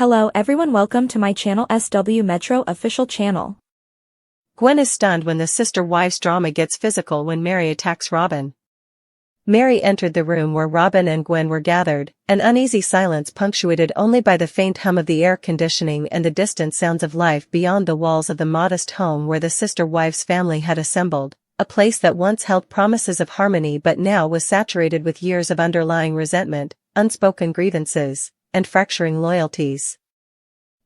Hello everyone, welcome to my channel SW Metro official channel. Gwen is stunned when the sister-wives drama gets physical when Meri attacks Robyn. Meri entered the room where Robyn and Gwen were gathered, an uneasy silence punctuated only by the faint hum of the air conditioning and the distant sounds of life beyond the walls of the modest home where the sister-wives' family had assembled, a place that once held promises of harmony but now was saturated with years of underlying resentment, unspoken grievances, and fracturing loyalties.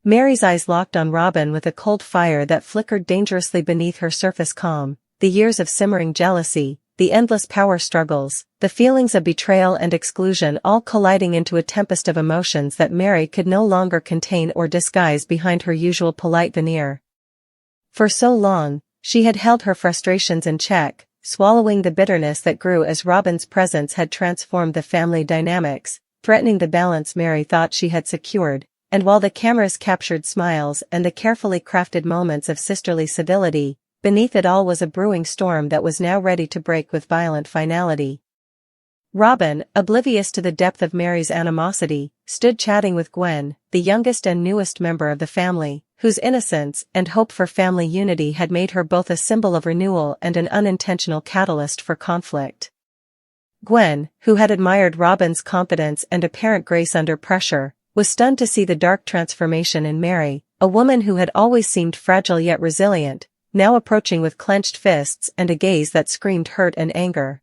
Meri's eyes locked on Robyn with a cold fire that flickered dangerously beneath her surface calm, the years of simmering jealousy, the endless power struggles, the feelings of betrayal and exclusion all colliding into a tempest of emotions that Meri could no longer contain or disguise behind her usual polite veneer. For so long, she had held her frustrations in check, swallowing the bitterness that grew as Robyn's presence had transformed the family dynamics, threatening the balance Meri thought she had secured, and while the cameras captured smiles and the carefully crafted moments of sisterly civility, beneath it all was a brewing storm that was now ready to break with violent finality. Robyn, oblivious to the depth of Meri's animosity, stood chatting with Gwen, the youngest and newest member of the family, whose innocence and hope for family unity had made her both a symbol of renewal and an unintentional catalyst for conflict. Gwen, who had admired Robyn's confidence and apparent grace under pressure, was stunned to see the dark transformation in Meri, a woman who had always seemed fragile yet resilient, now approaching with clenched fists and a gaze that screamed hurt and anger.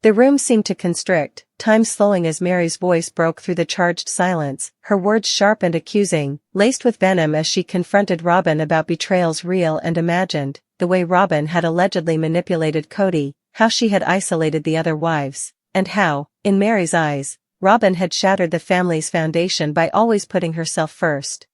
The room seemed to constrict, time slowing as Meri's voice broke through the charged silence, her words sharp and accusing, laced with venom as she confronted Robyn about betrayals real and imagined, the way Robyn had allegedly manipulated Cody, how she had isolated the other wives, and how, in Meri's eyes, Robyn had shattered the family's foundation by always putting herself first.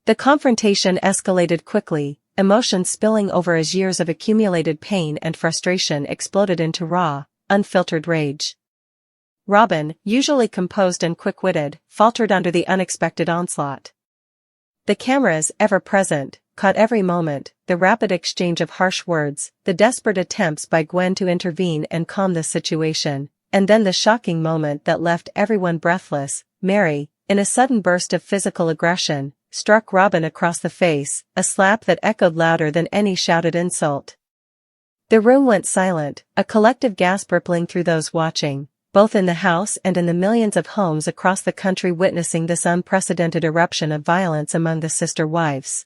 The confrontation escalated quickly, emotions spilling over as years of accumulated pain and frustration exploded into raw, unfiltered rage. Robyn, usually composed and quick-witted, faltered under the unexpected onslaught. The cameras, ever present, caught every moment, the rapid exchange of harsh words, the desperate attempts by Gwen to intervene and calm the situation, and then the shocking moment that left everyone breathless. Meri, in a sudden burst of physical aggression, struck Robyn across the face, a slap that echoed louder than any shouted insult. The room went silent, a collective gasp rippling through those watching, both in the house and in the millions of homes across the country witnessing this unprecedented eruption of violence among the sister wives.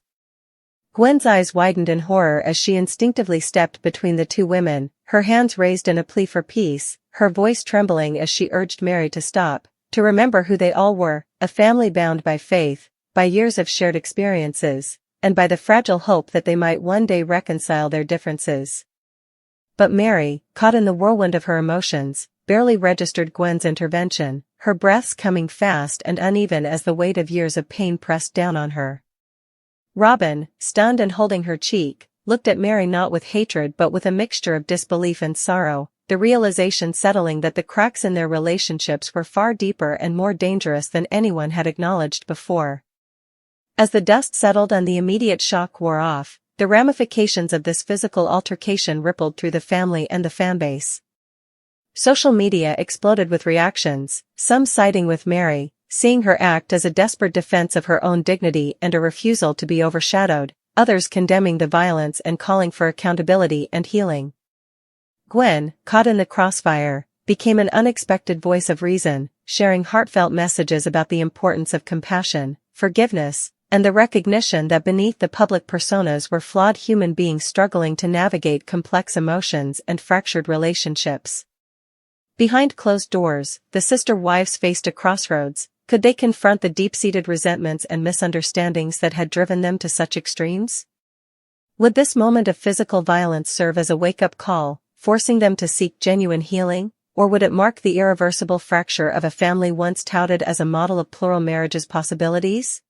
Gwen's eyes widened in horror as she instinctively stepped between the two women, her hands raised in a plea for peace, her voice trembling as she urged Meri to stop, to remember who they all were, a family bound by faith, by years of shared experiences, and by the fragile hope that they might one day reconcile their differences. But Meri, caught in the whirlwind of her emotions, barely registered Gwen's intervention, her breaths coming fast and uneven as the weight of years of pain pressed down on her. Robyn, stunned and holding her cheek, looked at Meri not with hatred but with a mixture of disbelief and sorrow, the realization settling that the cracks in their relationships were far deeper and more dangerous than anyone had acknowledged before. As the dust settled and the immediate shock wore off, the ramifications of this physical altercation rippled through the family and the fanbase. Social media exploded with reactions, some siding with Meri, seeing her act as a desperate defense of her own dignity and a refusal to be overshadowed, others condemning the violence and calling for accountability and healing. Gwen, caught in the crossfire, became an unexpected voice of reason, sharing heartfelt messages about the importance of compassion, forgiveness, and the recognition that beneath the public personas were flawed human beings struggling to navigate complex emotions and fractured relationships. Behind closed doors, the sister wives faced a crossroads. Could they confront the deep-seated resentments and misunderstandings that had driven them to such extremes? Would this moment of physical violence serve as a wake-up call, forcing them to seek genuine healing, or would it mark the irreversible fracture of a family once touted as a model of plural marriage's possibilities?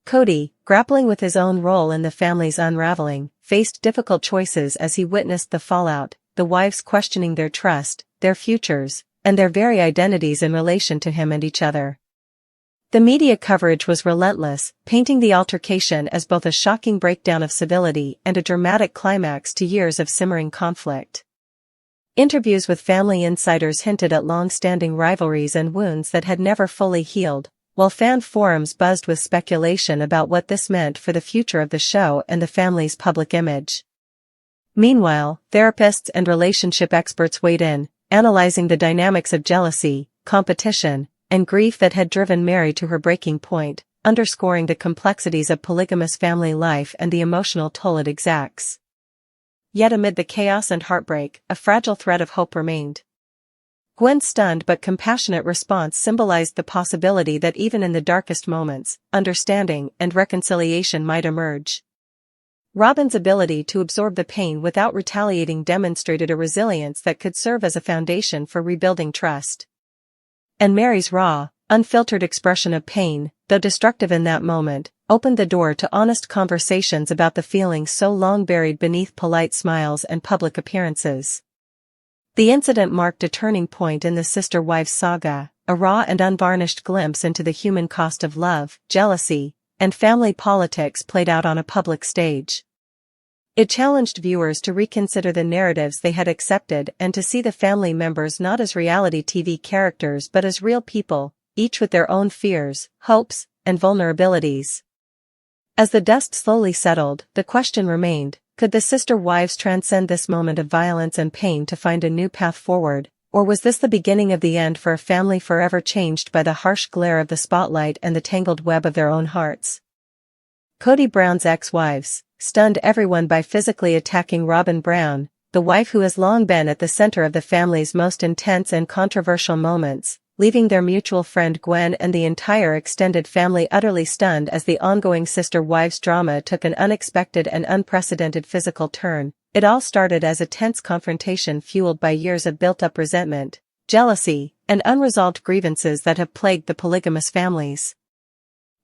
Cody, grappling with his own role in the family's unraveling, faced difficult choices as he witnessed the fallout, the wives questioning their trust, their futures, and their very identities in relation to him and each other. The media coverage was relentless, painting the altercation as both a shocking breakdown of civility and a dramatic climax to years of simmering conflict. Interviews with family insiders hinted at long-standing rivalries and wounds that had never fully healed, while fan forums buzzed with speculation about what this meant for the future of the show and the family's public image. Meanwhile, therapists and relationship experts weighed in, analyzing the dynamics of jealousy, competition, and grief that had driven Meri to her breaking point, underscoring the complexities of polygamous family life and the emotional toll it exacts. Yet amid the chaos and heartbreak, a fragile thread of hope remained. Gwen's stunned but compassionate response symbolized the possibility that even in the darkest moments, understanding and reconciliation might emerge. Robyn's ability to absorb the pain without retaliating demonstrated a resilience that could serve as a foundation for rebuilding trust. And Meri's raw, unfiltered expression of pain, though destructive in that moment, opened the door to honest conversations about the feelings so long buried beneath polite smiles and public appearances. The incident marked a turning point in the sister-wives saga, a raw and unvarnished glimpse into the human cost of love, jealousy, and family politics played out on a public stage. It challenged viewers to reconsider the narratives they had accepted and to see the family members not as reality TV characters but as real people, each with their own fears, hopes, and vulnerabilities. As the dust slowly settled, the question remained, could the sister-wives transcend this moment of violence and pain to find a new path forward, or was this the beginning of the end for a family forever changed by the harsh glare of the spotlight and the tangled web of their own hearts? Kody Brown's ex-wives stunned everyone by physically attacking Robyn Brown, the wife who has long been at the center of the family's most intense and controversial moments, leaving their mutual friend Gwen and the entire extended family utterly stunned as the ongoing sister-wives drama took an unexpected and unprecedented physical turn. It all started as a tense confrontation fueled by years of built-up resentment, jealousy, and unresolved grievances that have plagued the polygamous families.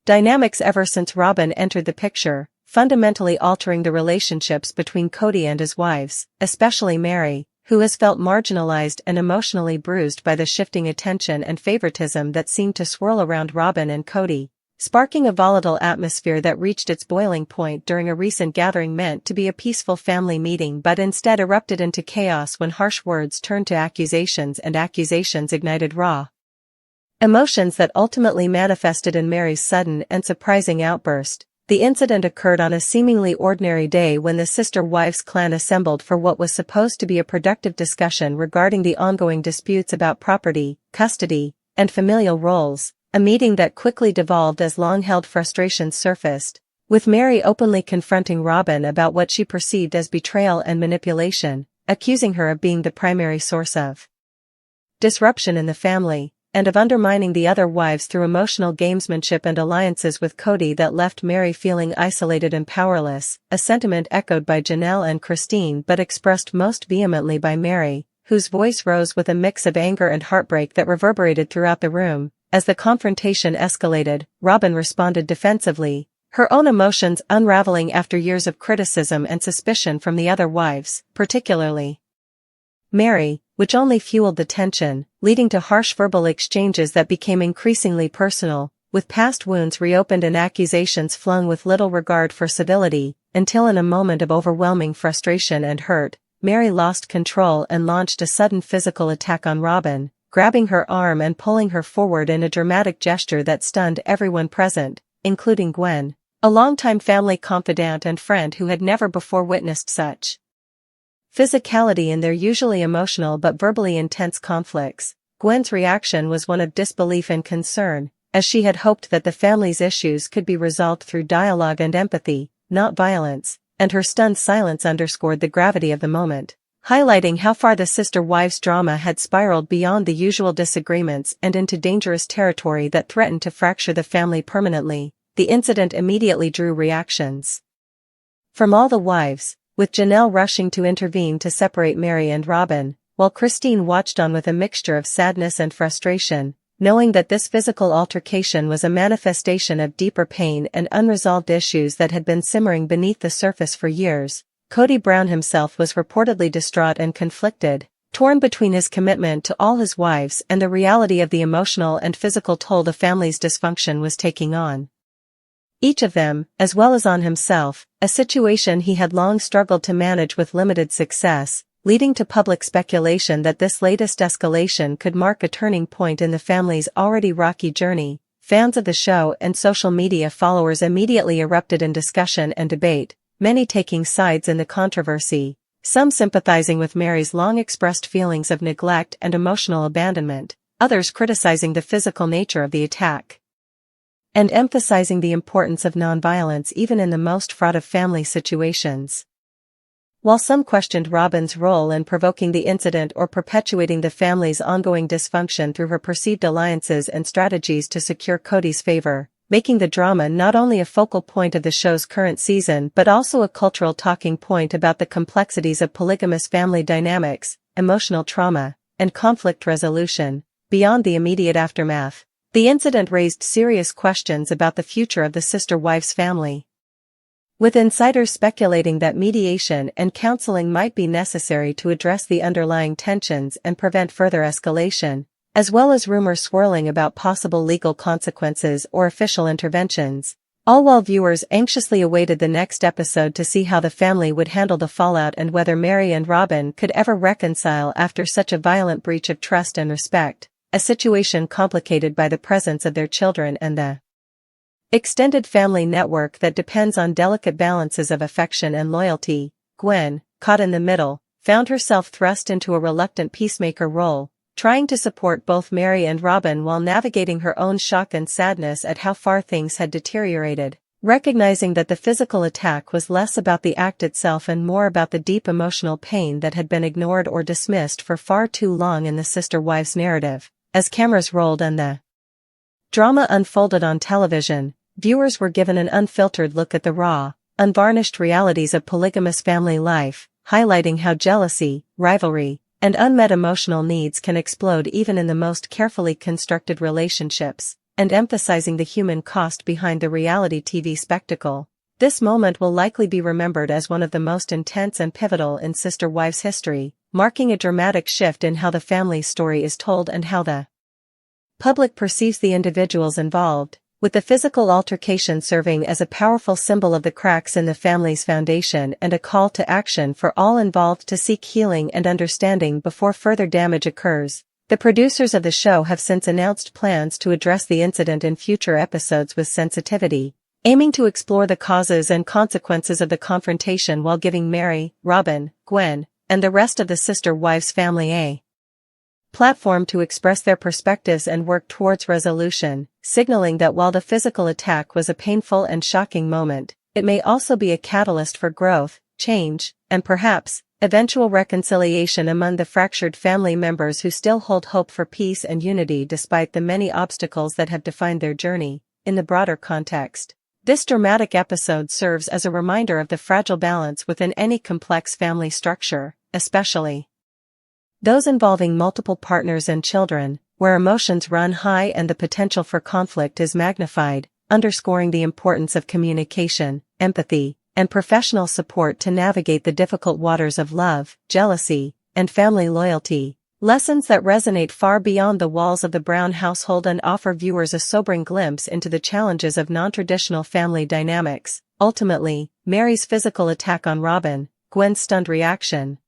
Dynamics ever since Robyn entered the picture, fundamentally altering the relationships between Kody and his wives, especially Meri, who has felt marginalized and emotionally bruised by the shifting attention and favoritism that seemed to swirl around Robyn and Kody, sparking a volatile atmosphere that reached its boiling point during a recent gathering meant to be a peaceful family meeting but instead erupted into chaos when harsh words turned to accusations and accusations ignited raw emotions that ultimately manifested in Meri's sudden and surprising outburst. The incident occurred on a seemingly ordinary day when the sister-wives clan assembled for what was supposed to be a productive discussion regarding the ongoing disputes about property, custody, and familial roles, a meeting that quickly devolved as long-held frustrations surfaced, with Meri openly confronting Robyn about what she perceived as betrayal and manipulation, accusing her of being the primary source of disruption in the family, and of undermining the other wives through emotional gamesmanship and alliances with Kody that left Meri feeling isolated and powerless, a sentiment echoed by Janelle and Christine but expressed most vehemently by Meri, whose voice rose with a mix of anger and heartbreak that reverberated throughout the room. As the confrontation escalated, Robyn responded defensively, her own emotions unraveling after years of criticism and suspicion from the other wives, particularly Meri, which only fueled the tension, leading to harsh verbal exchanges that became increasingly personal, with past wounds reopened and accusations flung with little regard for civility, until in a moment of overwhelming frustration and hurt, Meri lost control and launched a sudden physical attack on Robyn, grabbing her arm and pulling her forward in a dramatic gesture that stunned everyone present, including Gwen, a longtime family confidant and friend who had never before witnessed such physicality in their usually emotional but verbally intense conflicts. Gwen's reaction was one of disbelief and concern, as she had hoped that the family's issues could be resolved through dialogue and empathy, not violence, and her stunned silence underscored the gravity of the moment, highlighting how far the sister-wives drama had spiraled beyond the usual disagreements and into dangerous territory that threatened to fracture the family permanently. The incident immediately drew reactions from all the wives, with Janelle rushing to intervene to separate Meri and Robyn, while Christine watched on with a mixture of sadness and frustration, knowing that this physical altercation was a manifestation of deeper pain and unresolved issues that had been simmering beneath the surface for years. Kody Brown himself was reportedly distraught and conflicted, torn between his commitment to all his wives and the reality of the emotional and physical toll the family's dysfunction was taking on each of them, as well as on himself, a situation he had long struggled to manage with limited success, leading to public speculation that this latest escalation could mark a turning point in the family's already rocky journey. fans of the show and social media followers immediately erupted in discussion and debate, many taking sides in the controversy, some sympathizing with Meri's long-expressed feelings of neglect and emotional abandonment, others criticizing the physical nature of the attack, and emphasizing the importance of nonviolence even in the most fraught of family situations. While some questioned Robyn's role in provoking the incident or perpetuating the family's ongoing dysfunction through her perceived alliances and strategies to secure Cody's favor, making the drama not only a focal point of the show's current season but also a cultural talking point about the complexities of polygamous family dynamics, emotional trauma, and conflict resolution. Beyond the immediate aftermath, the incident raised serious questions about the future of the sister-wife's family, with insiders speculating that mediation and counseling might be necessary to address the underlying tensions and prevent further escalation, as well as rumors swirling about possible legal consequences or official interventions, all while viewers anxiously awaited the next episode to see how the family would handle the fallout and whether Meri and Robyn could ever reconcile after such a violent breach of trust and respect, a situation complicated by the presence of their children and the extended family network that depends on delicate balances of affection and loyalty. Gwen, caught in the middle, found herself thrust into a reluctant peacemaker role, trying to support both Meri and Robyn while navigating her own shock and sadness at how far things had deteriorated, recognizing that the physical attack was less about the act itself and more about the deep emotional pain that had been ignored or dismissed for far too long in the sister-wives narrative. As cameras rolled and the drama unfolded on television, viewers were given an unfiltered look at the raw, unvarnished realities of polygamous family life, highlighting how jealousy, rivalry, and unmet emotional needs can explode even in the most carefully constructed relationships, and emphasizing the human cost behind the reality TV spectacle. This moment will likely be remembered as one of the most intense and pivotal in Sister Wives history, marking a dramatic shift in how the family's story is told and how the public perceives the individuals involved, with the physical altercation serving as a powerful symbol of the cracks in the family's foundation and a call to action for all involved to seek healing and understanding before further damage occurs. The producers of the show have since announced plans to address the incident in future episodes with sensitivity, aiming to explore the causes and consequences of the confrontation while giving Meri, Robyn, Gwen, and the rest of the sister wives family a platform to express their perspectives and work towards resolution, signaling that while the physical attack was a painful and shocking moment, it may also be a catalyst for growth, change, and perhaps, eventual reconciliation among the fractured family members who still hold hope for peace and unity despite the many obstacles that have defined their journey. In the broader context, this dramatic episode serves as a reminder of the fragile balance within any complex family structure, especially those involving multiple partners and children, where emotions run high and the potential for conflict is magnified, underscoring the importance of communication, empathy, and professional support to navigate the difficult waters of love, jealousy, and family loyalty. Lessons that resonate far beyond the walls of the Brown household and offer viewers a sobering glimpse into the challenges of non-traditional family dynamics. Ultimately, Meri's physical attack on Robyn, Gwen's stunned reaction,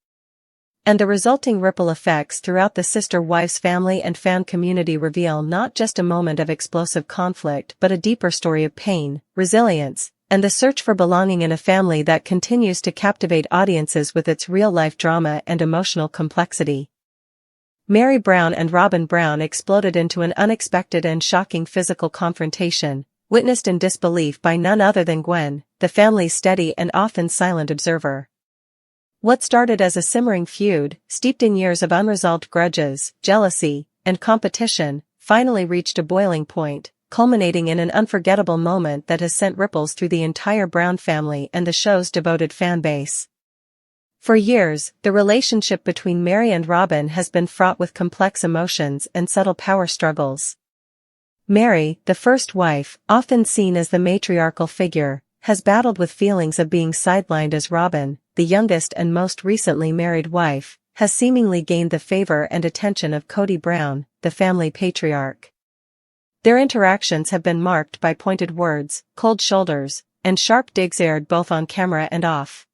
and the resulting ripple effects throughout the sister wives family and fan community reveal not just a moment of explosive conflict but a deeper story of pain, resilience, and the search for belonging in a family that continues to captivate audiences with its real-life drama and emotional complexity. Meri Brown and Robyn Brown exploded into an unexpected and shocking physical confrontation, witnessed in disbelief by none other than Gwen, the family's steady and often silent observer. What started as a simmering feud, steeped in years of unresolved grudges, jealousy, and competition, finally reached a boiling point, culminating in an unforgettable moment that has sent ripples through the entire Brown family and the show's devoted fan base. For years, the relationship between Meri and Robyn has been fraught with complex emotions and subtle power struggles. Meri, the first wife, often seen as the matriarchal figure, has battled with feelings of being sidelined as Robyn, the youngest and most recently married wife, has seemingly gained the favor and attention of Cody Brown, the family patriarch. Their interactions have been marked by pointed words, cold shoulders, and sharp digs aired both on camera and off.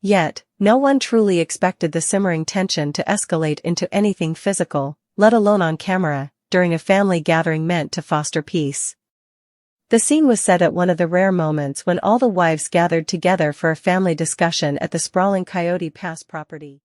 Yet, no one truly expected the simmering tension to escalate into anything physical, let alone on camera, during a family gathering meant to foster peace. The scene was set at one of the rare moments when all the wives gathered together for a family discussion at the sprawling Coyote Pass property.